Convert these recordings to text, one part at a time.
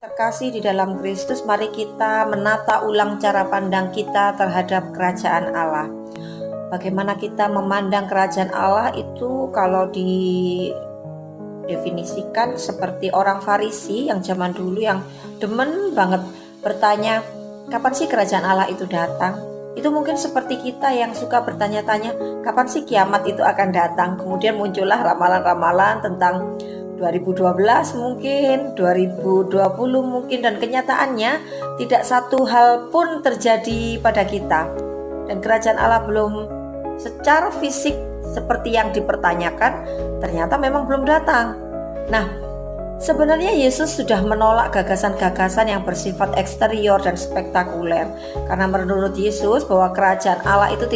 Terkasih di dalam Kristus, mari kita menata ulang cara pandang kita terhadap kerajaan Allah. Bagaimana kita memandang kerajaan Allah itu kalau didefinisikan seperti orang Farisi yang zaman dulu yang demen banget bertanya, kapan sih kerajaan Allah itu datang? Itu mungkin seperti kita yang suka bertanya-tanya, kapan sih kiamat itu akan datang? Kemudian muncullah ramalan-ramalan tentang 2012 mungkin, 2020 mungkin, dan kenyataannya tidak satu hal pun terjadi pada kita. Dan kerajaan Allah belum secara fisik seperti yang dipertanyakan, ternyata memang belum datang. Nah, sebenarnya Yesus sudah menolak gagasan-gagasan yang bersifat eksterior dan spektakuler. Karena menurut Yesus bahwa kerajaan Allah itu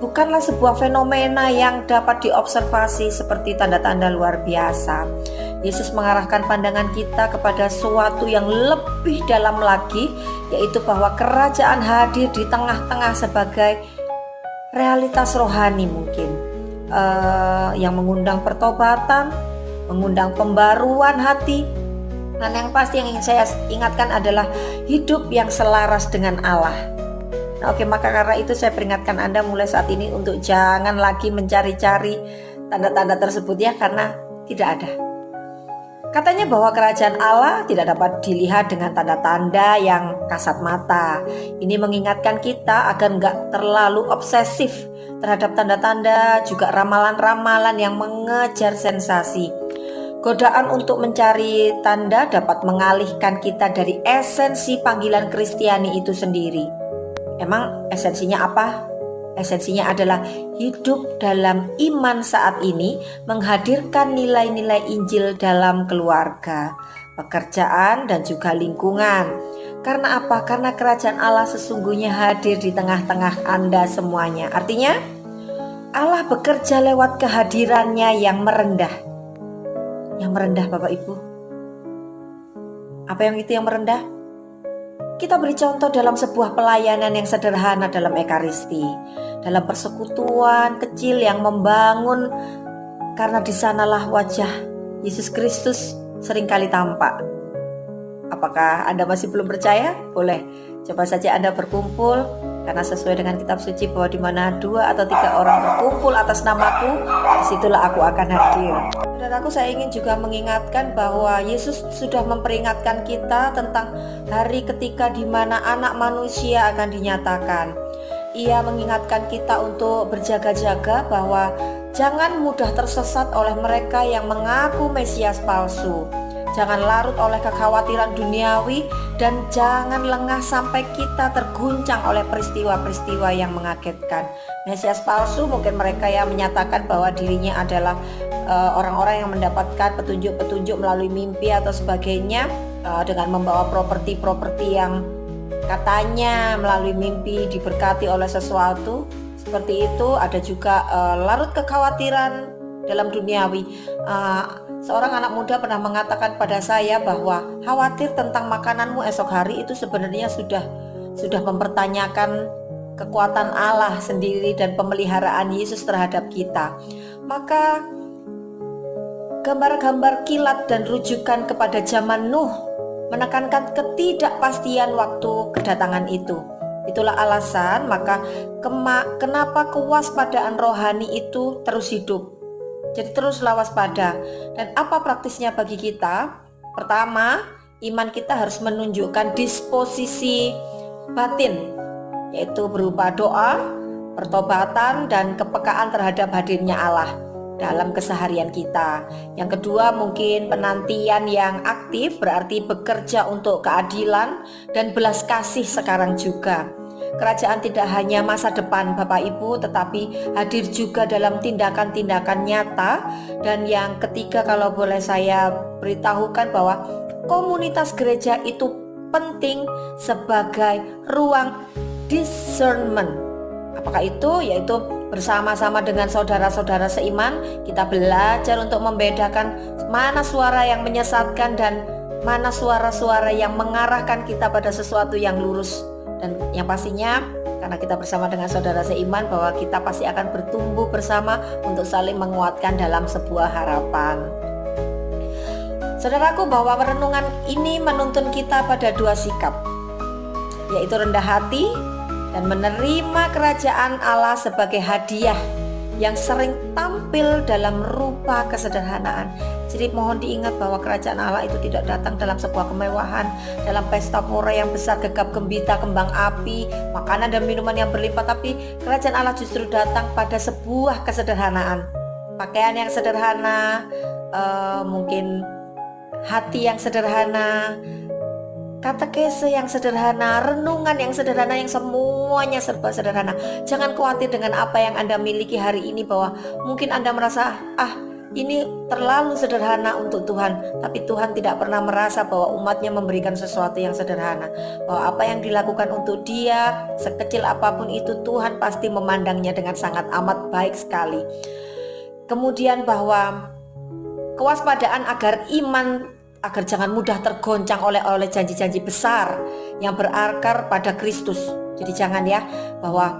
bukanlah sebuah fenomena yang dapat diobservasi seperti tanda-tanda luar biasa. Yesus mengarahkan pandangan kita kepada sesuatu yang lebih dalam lagi, yaitu bahwa kerajaan hadir di tengah-tengah sebagai realitas rohani mungkin, yang mengundang pertobatan, mengundang pembaruan hati. Dan yang pasti yang ingin saya ingatkan adalah hidup yang selaras dengan Allah. Oke, maka karena itu saya peringatkan Anda mulai saat ini untuk jangan lagi mencari-cari tanda-tanda tersebut ya, karena tidak ada. Katanya bahwa kerajaan Allah tidak dapat dilihat dengan tanda-tanda yang kasat mata. Ini mengingatkan kita agar nggak terlalu obsesif terhadap tanda-tanda, juga ramalan-ramalan yang mengejar sensasi. Godaan untuk mencari tanda dapat mengalihkan kita dari esensi panggilan Kristiani itu sendiri. Emang esensinya apa? Esensinya adalah hidup dalam iman saat ini, menghadirkan nilai-nilai Injil dalam keluarga, pekerjaan, dan juga lingkungan. Karena apa? Karena kerajaan Allah sesungguhnya hadir di tengah-tengah Anda semuanya. Artinya, Allah bekerja lewat kehadirannya yang merendah. Yang merendah, Bapak Ibu. Apa yang itu yang merendah? Kita beri contoh dalam sebuah pelayanan yang sederhana dalam Ekaristi, dalam persekutuan kecil yang membangun, karena di sanalah wajah Yesus Kristus seringkali tampak. Apakah Anda masih belum percaya? Boleh, coba saja Anda berkumpul, karena sesuai dengan kitab suci bahwa di mana 2 atau 3 orang berkumpul atas namaku, disitulah aku akan hadir. Saudaraku, saya ingin juga mengingatkan bahwa Yesus sudah memperingatkan kita tentang hari ketika di mana Anak Manusia akan dinyatakan. Ia mengingatkan kita untuk berjaga-jaga bahwa jangan mudah tersesat oleh mereka yang mengaku Mesias palsu. Jangan larut oleh kekhawatiran duniawi, dan jangan lengah sampai kita terguncang oleh peristiwa-peristiwa yang mengagetkan. Mesias palsu mungkin mereka yang menyatakan bahwa dirinya adalah orang-orang yang mendapatkan petunjuk-petunjuk melalui mimpi atau sebagainya, dengan membawa properti-properti yang katanya melalui mimpi diberkati oleh sesuatu. Seperti itu. Ada juga larut kekhawatiran dalam duniawi. Seorang anak muda pernah mengatakan pada saya bahwa khawatir tentang makananmu esok hari itu sebenarnya sudah mempertanyakan kekuatan Allah sendiri dan pemeliharaan Yesus terhadap kita. Maka gambar-gambar kilat dan rujukan kepada zaman Nuh menekankan ketidakpastian waktu kedatangan itu. Itulah alasan maka kenapa kewaspadaan rohani itu terus hidup. Jadi teruslah waspada. Dan apa praktisnya bagi kita? Pertama, iman kita harus menunjukkan disposisi batin, yaitu berupa doa, pertobatan, dan kepekaan terhadap hadirnya Allah dalam keseharian kita. Yang kedua, mungkin penantian yang aktif, berarti bekerja untuk keadilan dan belas kasih sekarang juga. Kerajaan tidak hanya masa depan Bapak Ibu, tetapi hadir juga dalam tindakan-tindakan nyata. Dan yang ketiga, kalau boleh saya beritahukan bahwa komunitas gereja itu penting sebagai ruang discernment. Apakah itu? Yaitu bersama-sama dengan saudara-saudara seiman, kita belajar untuk membedakan mana suara yang menyesatkan dan mana suara-suara yang mengarahkan kita pada sesuatu yang lurus. Dan yang pastinya karena kita bersama dengan saudara seiman, bahwa kita pasti akan bertumbuh bersama untuk saling menguatkan dalam sebuah harapan. Saudaraku, bahwa renungan ini menuntun kita pada dua sikap, yaitu rendah hati dan menerima kerajaan Allah sebagai hadiah yang sering tampil dalam rupa kesederhanaan. Jadi mohon diingat bahwa kerajaan Allah itu tidak datang dalam sebuah kemewahan, dalam pesta pora yang besar, gegap gembita, kembang api, makanan dan minuman yang berlimpah, tapi kerajaan Allah justru datang pada sebuah kesederhanaan. Pakaian yang sederhana, mungkin hati yang sederhana, katekese yang sederhana, renungan yang sederhana, yang semuanya serba sederhana. Jangan khawatir dengan apa yang Anda miliki hari ini, bahwa mungkin Anda merasa ini terlalu sederhana untuk Tuhan. Tapi Tuhan tidak pernah merasa bahwa umatnya memberikan sesuatu yang sederhana, bahwa apa yang dilakukan untuk dia, sekecil apapun itu, Tuhan pasti memandangnya dengan sangat amat baik sekali. Kemudian bahwa kewaspadaan agar jangan mudah tergoncang oleh janji-janji besar yang berakar pada Kristus. Jadi jangan ya, bahwa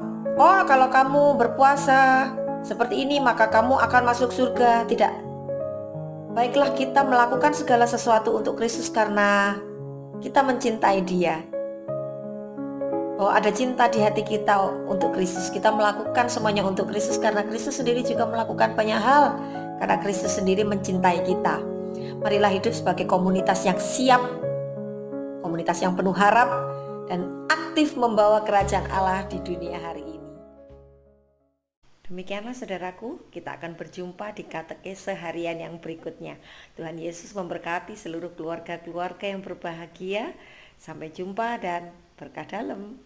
kalau kamu berpuasa seperti ini maka kamu akan masuk surga. Tidak. Baiklah kita melakukan segala sesuatu untuk Kristus karena kita mencintai Dia. Bahwa ada cinta di hati kita untuk Kristus. Kita melakukan semuanya untuk Kristus karena Kristus sendiri juga melakukan banyak hal, karena Kristus sendiri mencintai kita. Marilah hidup sebagai komunitas yang siap, komunitas yang penuh harap, dan aktif membawa kerajaan Allah di dunia hari ini. Demikianlah saudaraku, kita akan berjumpa di katekese harian yang berikutnya. Tuhan Yesus memberkati seluruh keluarga-keluarga yang berbahagia. Sampai jumpa dan berkah dalam.